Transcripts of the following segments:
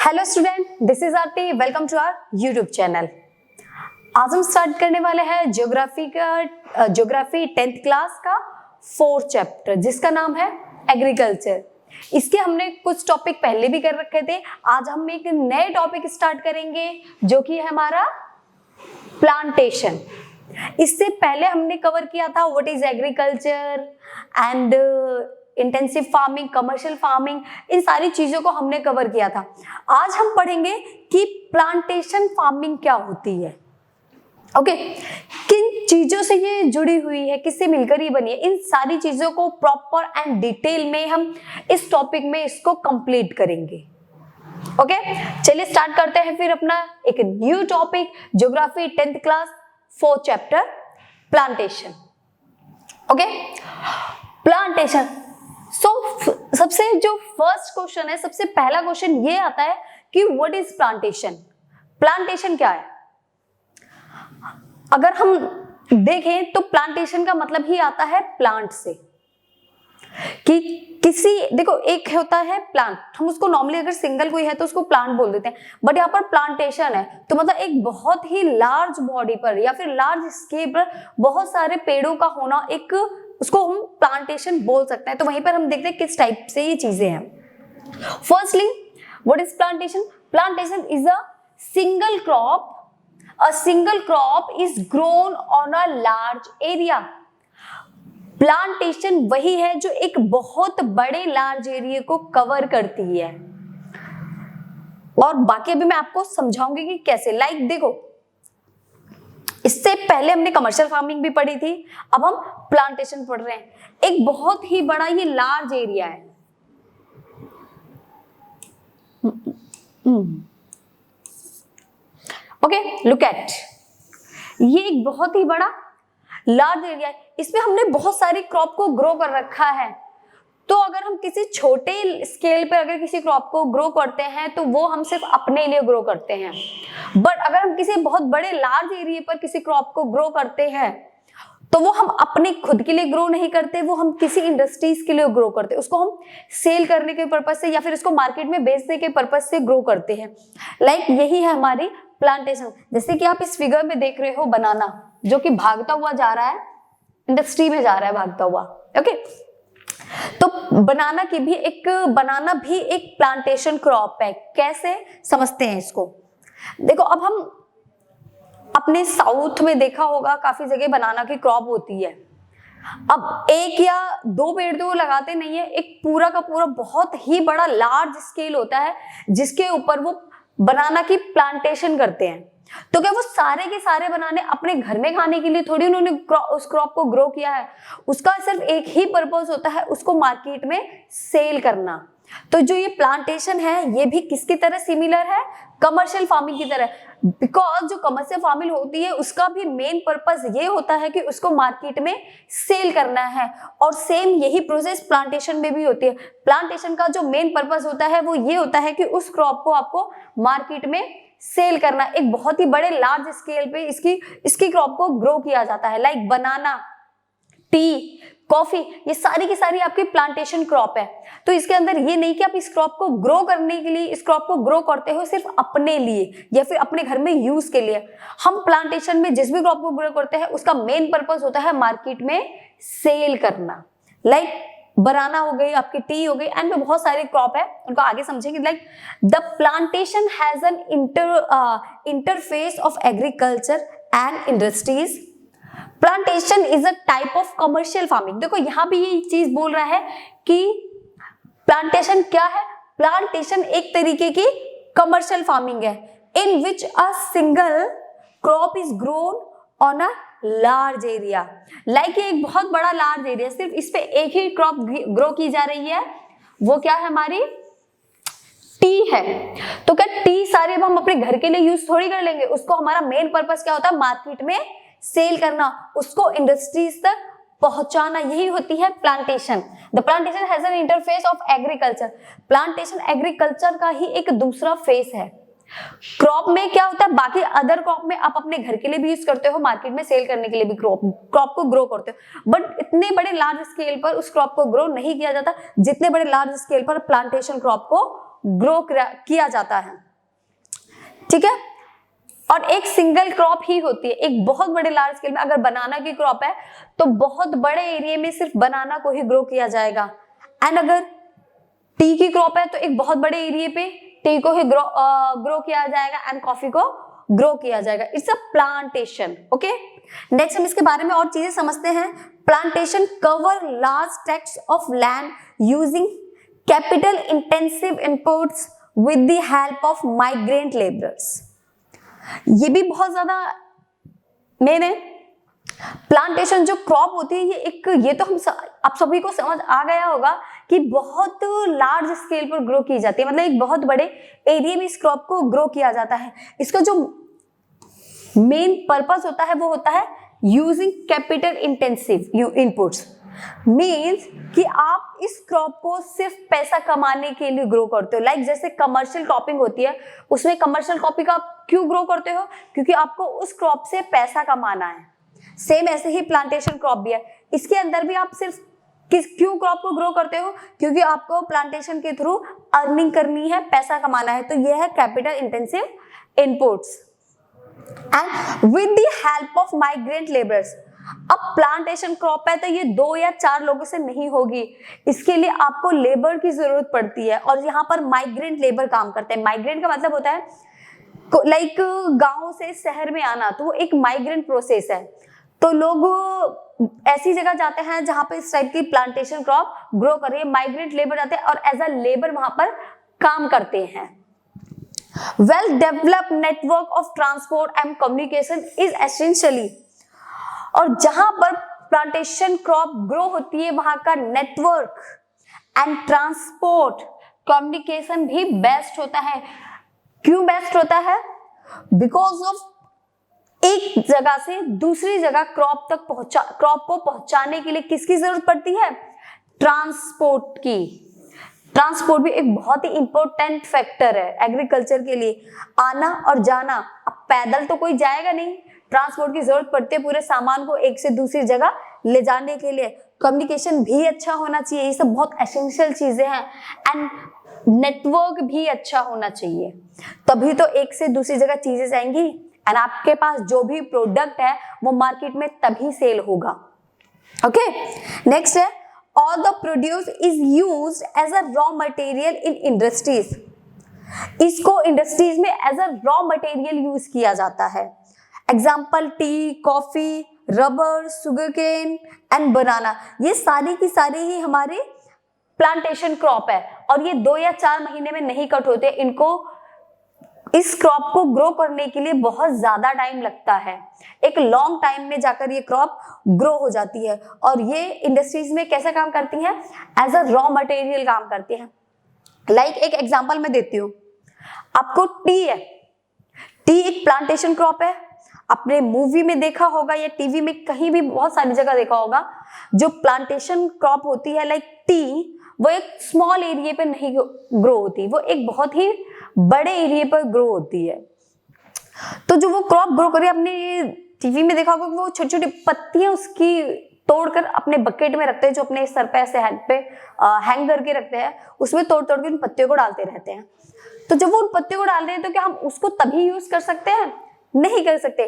Hello student, this is Aarti. Welcome to our YouTube channel. आज हम start करने वाले हैं ज्योग्राफी 10th क्लास का 4th चैप्टर, जिसका नाम है एग्रीकल्चर। इसके हमने कुछ टॉपिक पहले भी कर रखे थे। आज हम एक नए टॉपिक स्टार्ट करेंगे जो कि है हमारा प्लांटेशन। इससे पहले हमने कवर किया था what is agriculture and intensive farming, commercial farming, इन सारी चीजों को हमने कवर किया था। आज हम पढ़ेंगे कि प्लांटेशन फार्मिंग क्या होती है। ओके, किन चीजों से ये जुड़ी हुई है, किससे मिलकर ये बनी है, इन सारी चीजों को प्रॉपर एंड डिटेल में हम इस टॉपिक में इसको कंप्लीट करेंगे। ओके, चलिए स्टार्ट करते हैं फिर अपना एक new topic, geography 10th class 4th chapter, plantation. Okay, plantation. सबसे जो फर्स्ट क्वेश्चन है, सबसे पहला क्वेश्चन ये आता है कि व्हाट इज प्लांटेशन। प्लांटेशन क्या है? अगर हम देखें तो प्लांटेशन का मतलब ही आता है प्लांट से, कि देखो एक होता है प्लांट, हम उसको नॉर्मली अगर सिंगल कोई है तो उसको प्लांट बोल देते हैं, बट यहाँ पर प्लांटेशन है तो मतलब एक बहुत ही लार्ज बॉडी पर या फिर लार्ज स्केल पर बहुत सारे पेड़ों का होना, एक उसको हम प्लांटेशन बोल सकते हैं। तो वहीं पर हम देखते हैं किस टाइप से ये चीजें हैं। Firstly, what is plantation? Plantation is a single crop. A single crop is grown on a large area. Plantation वही है जो एक बहुत बड़े लार्ज एरिया को कवर करती है, और बाकी अभी मैं आपको समझाऊंगी कि कैसे। लाइक देखो, इससे पहले हमने कमर्शियल फार्मिंग भी पढ़ी थी, अब हम प्लांटेशन पढ़ रहे हैं। एक बहुत ही बड़ा ये लार्ज एरिया है। ओके, लुक एट, ये एक बहुत ही बड़ा लार्ज एरिया है। इसमें हमने बहुत सारी क्रॉप को ग्रो कर रखा है। तो अगर हम किसी छोटे स्केल पे अगर किसी क्रॉप को ग्रो करते हैं तो वो हम सिर्फ अपने लिए ग्रो करते हैं, बट अगर हम किसी बहुत बड़े लार्ज एरिया पर किसी क्रॉप को ग्रो करते हैं तो वो हम अपने खुद के लिए ग्रो नहीं करते, वो हम किसी इंडस्ट्रीज के लिए ग्रो करते हैं। उसको हम सेल करने के पर्पज से या फिर उसको मार्केट में बेचने के पर्पज से ग्रो करते हैं। लाइक यही है हमारी प्लांटेशन। जैसे कि आप इस फिगर में देख रहे हो बनाना, जो कि भागता हुआ जा रहा है, इंडस्ट्री में जा रहा है भागता हुआ। ओके, तो बनाना भी एक प्लांटेशन क्रॉप है। कैसे समझते हैं इसको? देखो, अब हम अपने साउथ में देखा होगा काफी जगह बनाना की क्रॉप होती है। अब एक या दो पेड़ तो वो लगाते नहीं है, एक पूरा का पूरा बहुत ही बड़ा लार्ज स्केल होता है जिसके ऊपर वो बनाना की प्लांटेशन करते हैं। तो क्या वो सारे के सारे बनाने अपने घर में खाने के लिए थोड़ी उन्होंने उस क्रॉप को ग्रो किया है? उसका सिर्फ एक ही पर्पस होता है, उसको मार्केट में सेल करना। तो जो ये प्लांटेशन है ये भी किसकी तरह सिमिलर है? कमर्शियल फार्मिंग की तरह। बिकॉज जो कमर्शियल फार्मिंग होती है उसका भी मेन पर्पस ये होता है कि उसको मार्केट में सेल करना है, और सेम यही प्रोसेस प्लांटेशन में भी होती है। प्लांटेशन का जो मेन पर्पस होता है वो ये होता है कि उस क्रॉप को आपको मार्केट में सेल करना। एक बहुत ही बड़े लार्ज स्केल पे इसकी क्रॉप को ग्रो किया जाता है। लाइक बनाना, टी, कॉफी, ये सारी की सारी आपकी प्लांटेशन क्रॉप है। तो इसके अंदर ये नहीं कि आप इस क्रॉप को ग्रो करने के लिए इस क्रॉप को ग्रो करते हो सिर्फ अपने लिए या फिर अपने घर में यूज के लिए। हम प्लांटेशन में जिस भी क्रॉप को ग्रो करते हैं उसका मेन पर्पस होता है मार्केट में सेल करना। लाइक बनाना हो गई, आपकी टी हो गई, एंड में बहुत सारे क्रॉप है, उनको आगे समझेंगे। Like the plantation has an interface of agriculture and industries. Plantation is a type of commercial farming. देखो यहाँ भी ये चीज बोल रहा है कि प्लांटेशन क्या है? प्लांटेशन एक तरीके की कमर्शियल फार्मिंग है in which a single crop is grown on a large area. Like ये एक बहुत बड़ा लार्ज एरिया, सिर्फ इस पे एक ही क्रॉप ग्रो की जा रही है, वो क्या है? हमारी टी है। तो क्या टी सारे अब हम अपने घर के लिए यूज थोड़ी कर लेंगे? उसको हमारा मेन पर्पस क्या होता है? मार्केट में सेल करना, उसको इंडस्ट्रीज तक पहुंचाना, यही होती है plantation. The plantation has an interface of agriculture. Plantation agriculture का ही एक दूसरा फेस है। क्रॉप में क्या होता है? बाकी अदर क्रॉप में आप अपने घर के लिए भी यूज करते हो, मार्केट में सेल करने के लिए भी क्रॉप को ग्रो करते हो, बट इतने बड़े लार्ज स्केल पर उस क्रॉप को ग्रो नहीं किया जाता जितने बड़े लार्ज स्केल पर प्लांटेशन क्रॉप को ग्रो किया जाता है, ठीक है। और एक सिंगल क्रॉप ही होती है। एक बहुत बड़े लार्ज स्केल में अगर बनाना की क्रॉप है तो बहुत बड़े एरिया में सिर्फ बनाना को ही ग्रो किया जाएगा, एंड अगर टी की क्रॉप है तो एक बहुत बड़े एरिया पे टी को ही ग्रो किया जाएगा एंड कॉफी को ग्रो किया जाएगा। It's a plantation, okay. Next हम इसके बारे में और चीजें समझते हैं। Plantation cover large tracts of land using capital intensive inputs with the help of migrant labourers. ये भी बहुत ज्यादा मेन है। प्लांटेशन जो क्रॉप होती है ये तो आप सभी को समझ आ गया होगा कि बहुत लार्ज स्केल पर ग्रो की जाती है, मतलब एक बहुत बड़े एरिया में इस क्रॉप को ग्रो किया जाता है। इसका जो मेन पर्पस होता है वो होता है using capital intensive inputs, means कि आप इस क्रॉप को सिर्फ पैसा कमाने के लिए ग्रो करते हो। लाइक जैसे कमर्शियल क्रॉपिंग होती है, उसमें कमर्शियल क्रॉपिंग का आप क्यों ग्रो करते हो? क्योंकि आपको उस क्रॉप से पैसा कमाना है। सेम ऐसे ही प्लांटेशन क्रॉप भी है, इसके अंदर भी आप सिर्फ क्यों क्रॉप को ग्रो करते हो? क्योंकि आपको प्लांटेशन के थ्रू अर्निंग करनी है, पैसा कमाना है। तो यह है capital intensive inputs and with the help of migrant labourers. अब प्लांटेशन क्रॉप है तो ये 2 या 4 लोगों से नहीं होगी, इसके लिए आपको लेबर की जरूरत पड़ती है, और यहाँ पर माइग्रेंट लेबर काम करते हैं। माइग्रेंट का मतलब होता है लाइक गांव से शहर में आना, तो वो एक माइग्रेंट प्रोसेस है। तो लोग ऐसी जगह जाते हैं जहां पे इस टाइप की प्लांटेशन क्रॉप ग्रो कर रही है, माइग्रेंट लेबर जाते हैं और एज अ लेबर वहां पर काम करते हैं। Well developed network of transport and communication is essentially, और जहां पर प्लांटेशन क्रॉप ग्रो होती है वहां का नेटवर्क एंड ट्रांसपोर्ट कम्युनिकेशन भी बेस्ट होता है। क्यों बेस्ट होता है? बिकॉज ऑफ एक जगह से दूसरी जगह क्रॉप को पहुंचाने के लिए किसकी जरूरत पड़ती है? ट्रांसपोर्ट की। ट्रांसपोर्ट भी एक बहुत ही इंपॉर्टेंट फैक्टर है एग्रीकल्चर के लिए। आना और जाना, अब पैदल तो कोई जाएगा नहीं, ट्रांसपोर्ट की जरूरत पड़ती है पूरे सामान को एक से दूसरी जगह ले जाने के लिए। कम्युनिकेशन भी अच्छा होना चाहिए, ये सब बहुत एसेंशियल चीजें हैं। एंड नेटवर्क भी अच्छा होना चाहिए, तभी तो एक से दूसरी जगह चीजें जाएंगी एंड आपके पास जो भी प्रोडक्ट है वो मार्केट में तभी सेल होगा। ओके, नेक्स्ट है all the produce is used as a raw material in industries. इसको इंडस्ट्रीज में as a raw material use किया जाता है। Example tea, coffee, rubber, sugarcane and banana, ये सारी की सारी ही हमारे प्लांटेशन क्रॉप है, और ये 2 या 4 महीने में नहीं कट होते। इनको इस क्रॉप को ग्रो करने के लिए बहुत ज्यादा टाइम लगता है, एक लॉन्ग टाइम में जाकर ये क्रॉप ग्रो हो जाती है। और ये इंडस्ट्रीज में कैसे काम करती हैं? एज अ रॉ मटेरियल काम करती हैं। लाइक एक एग्जांपल मैं देती हूँ आपको। टी है, टी एक प्लांटेशन क्रॉप है। आपने मूवी में देखा होगा या टीवी में कहीं भी बहुत सारी जगह देखा होगा, जो प्लांटेशन क्रॉप होती है लाइक टी, वो एक स्मॉल एरिया पे नहीं ग्रो होती, वो एक बहुत ही बड़े एरिया पर ग्रो होती है। तो जो वो क्रॉप ग्रो करे, आपने टीवी में देखा होगा, वो छोटी छोटी पत्तियां उसकी तोड़कर अपने बकेट में रखते हैं, जो अपने सर पे ऐसे हेड पे हैंग करके रखते हैं, उसमें तोड़ तोड़ के उन पत्तियों को डालते रहते हैं। तो जब वो उन पत्तियों को डाल रहे हैं तो क्या हम उसको तभी यूज कर सकते हैं? नहीं कर सकते।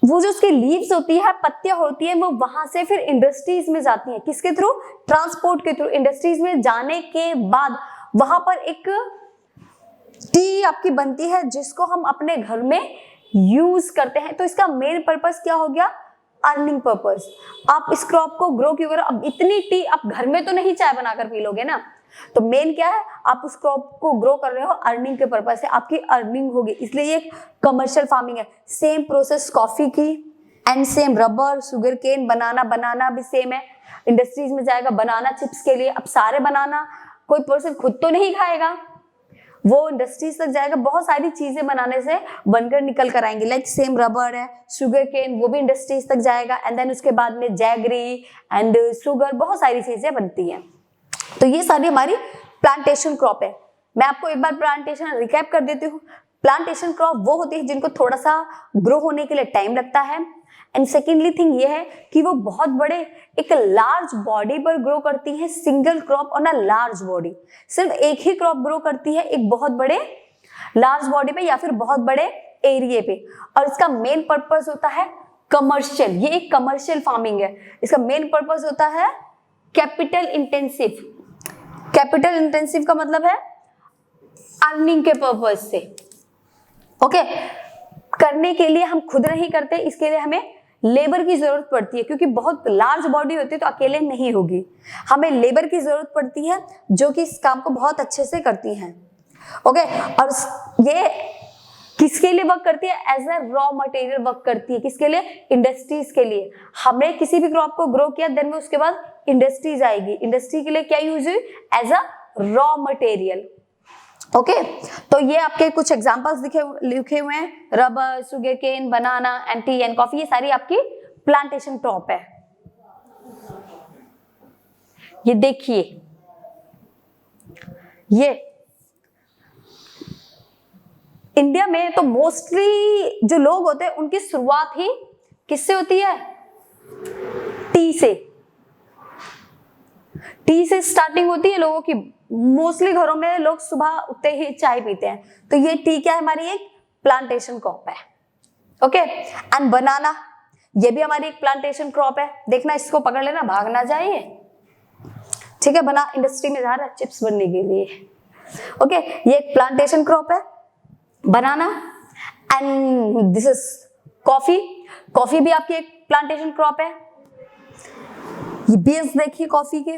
वो जो उसकी लीव्स होती है, पत्तियां होती है, वो वहां से फिर इंडस्ट्रीज में जाती हैं। किसके थ्रू? ट्रांसपोर्ट के थ्रू। इंडस्ट्रीज में जाने के बाद वहां पर एक टी आपकी बनती है जिसको हम अपने घर में यूज करते हैं। तो इसका मेन पर्पस क्या हो गया? Earning purpose. आप इस क्रॉप को ग्रो क्यों करो? अब इतनी टी आप घर में तो नहीं चाय बनाकर पी लोगे ना, तो मेन क्या है? आप उस क्रॉप को ग्रो कर रहे हो अर्निंग के पर्पस से, आपकी अर्निंग होगी, इसलिए ये कमर्शियल फार्मिंग है। सेम प्रोसेस कॉफी की and same rubber, sugar cane, banana भी सेम है। इंडस्ट्रीज में जाएगा बनाना चिप्स के लिए। अब सारे बनाना कोई पर्सन खुद तो नहीं खाएगा, वो इंडस्ट्रीज तक जाएगा, बहुत सारी चीजें बनाने से बनकर निकल कर आएंगे। लाइक सेम रबर है, शुगर केन, वो भी इंडस्ट्रीज तक जाएगा एंड देन उसके बाद में जैगरी एंड शुगर, बहुत सारी चीजें बनती हैं। तो ये सारी हमारी प्लांटेशन क्रॉप है। मैं आपको एक बार प्लांटेशन रिकैप कर देती हूँ। प्लांटेशन क्रॉप वो होती है जिनको थोड़ा सा ग्रो होने के लिए टाइम लगता है एंड सेकेंडली थिंग ये है कि वो बहुत बड़े एक लार्ज बॉडी पर ग्रो करती है, single crop on a large body, सिर्फ एक ही क्रॉप ग्रो करती है एक बहुत बड़े लार्ज बॉडी पे या फिर बहुत बड़े एरिया पे, और इसका मेन पर्पस होता है कमर्शियल, ये एक कमर्शियल फार्मिंग है। इसका मेन पर्पस होता है कैपिटल इंटेंसिव। कैपिटल इंटेंसिव का मतलब है अर्निंग के पर्पस से। ओके, करने के लिए हम खुद नहीं करते, इसके लिए हमें लेबर की जरूरत पड़ती है, क्योंकि बहुत लार्ज बॉडी होती है तो अकेले नहीं होगी, हमें लेबर की जरूरत पड़ती है जो कि इस काम को बहुत अच्छे से करती हैं। ओके, और ये किसके लिए वर्क करती है? As a raw material work करती है। किसके लिए? इंडस्ट्रीज के लिए। हमने किसी भी क्रॉप को ग्रो किया, देन में उसके बाद इंडस्ट्रीज आएगी, इंडस्ट्री के लिए क्या यूज हुई? As a raw material. Okay, तो ये आपके कुछ एग्जांपल्स लिखे हुए हैं, rubber, sugar cane, banana, and tea and coffee, ये सारी आपकी प्लांटेशन क्रॉप है। ये देखिए, ये इंडिया में तो मोस्टली जो लोग होते हैं उनकी शुरुआत ही किससे होती है? टी से। टी से स्टार्टिंग होती है लोगों की। मोस्टली घरों में लोग सुबह उठते ही चाय पीते हैं, तो ये टी क्या है? हमारी एक प्लांटेशन क्रॉप है। ओके, एंड बनाना, ये भी हमारी एक प्लांटेशन क्रॉप है। देखना, इसको पकड़ लेना, भाग ना जाए। ठीक है, बना इंडस्ट्री में जा रहा है चिप्स बनने के लिए। ओके, ये एक प्लांटेशन क्रॉप है banana. And this is coffee. Coffee भी आपकी एक प्लांटेशन क्रॉप है। ये बीन्स देखिए कॉफी के।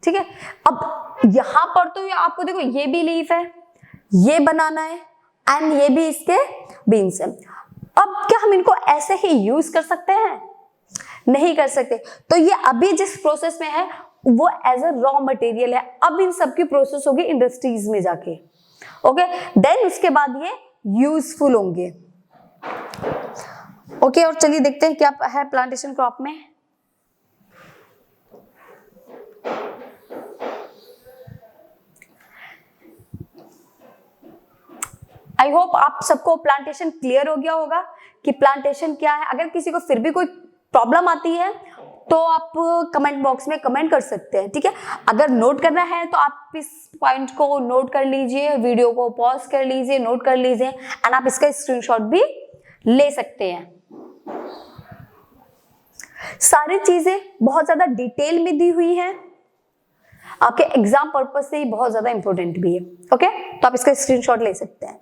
ठीक है, अब यहां पर तो ये आपको देखो, ये भी लीफ है, ये बनाना है, एंड ये भी इसके बीन्स है। अब क्या हम इनको ऐसे ही यूज कर सकते हैं? नहीं कर सकते। तो ये अभी जिस प्रोसेस में है वो एज अ रॉ मटेरियल है। अब इन सब की प्रोसेस होगी इंडस्ट्रीज में जाके। ओके, देन उसके बाद ये यूजफुल होंगे। ओके, और चलिए देखते हैं क्या है प्लांटेशन क्रॉप में। आई होप आप सबको प्लांटेशन क्लियर हो गया होगा कि प्लांटेशन क्या है। अगर किसी को फिर भी कोई प्रॉब्लम आती है तो आप कमेंट बॉक्स में कमेंट कर सकते हैं। ठीक है, अगर नोट करना है तो आप इस पॉइंट को नोट कर लीजिए, वीडियो को पॉज कर लीजिए, नोट कर लीजिए, एंड आप इसका स्क्रीनशॉट भी ले सकते हैं। सारी चीजें बहुत ज्यादा डिटेल में दी हुई हैं, आपके एग्जाम पर्पस से ही बहुत ज्यादा इंपॉर्टेंट भी है। ओके, तो आप इसका स्क्रीनशॉट ले सकते हैं।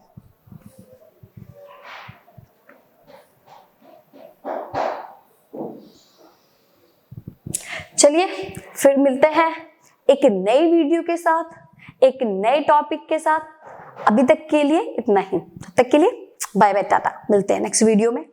चलिए फिर मिलते हैं एक नई वीडियो के साथ, एक नए टॉपिक के साथ। अभी तक के लिए इतना ही, तब तक के लिए बाय बाय, टाटा। मिलते हैं नेक्स्ट वीडियो में।